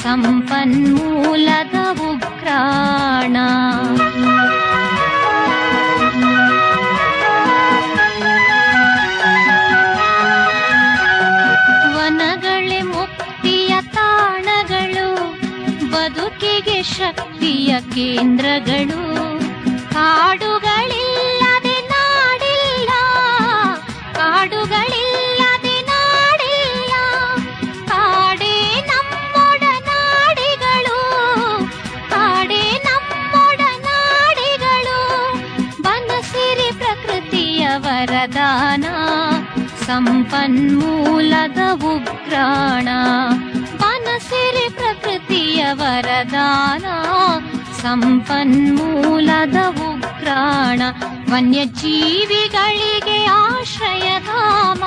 ಸಂಪನ್ಮೂಲದ ಉಗ್ರಾಣ. ವನಗಳೇ ಮುಕ್ತಿಯ ತಾಣಗಳು, ಬದುಕಿಗೆ ಶಕ್ತಿಯ ಕೇಂದ್ರಗಳು. ಕಾಡುಗಳಿಲ್ಲದೆ ನಾಡಿಲ್ಲ, ಕಾಡುಗಳಿಲ್ಲದೆ ನಾಡಿಲ್ಲ. ಕಾಡೇ ನಮ್ಮೊಡನಾಡಿಗಳು, ಕಾಡೇ ನಮ್ಮೊಡನಾಡಿಗಳು. ಬನಸಿರಿ ಪ್ರಕೃತಿಯ ವರದಾನ, ಸಂಪನ್ಮೂಲದ ಉಗ್ರಾಣ. ಬನಸಿರಿ ಪ್ರಕೃತಿಯ ವರದಾನ, ಸಂಪನ್ಮೂಲದ ಉಗ್ರಾಣ. ವನ್ಯಜೀವಿಗಳಿಗೆ ಆಶ್ರಯಧಾಮ.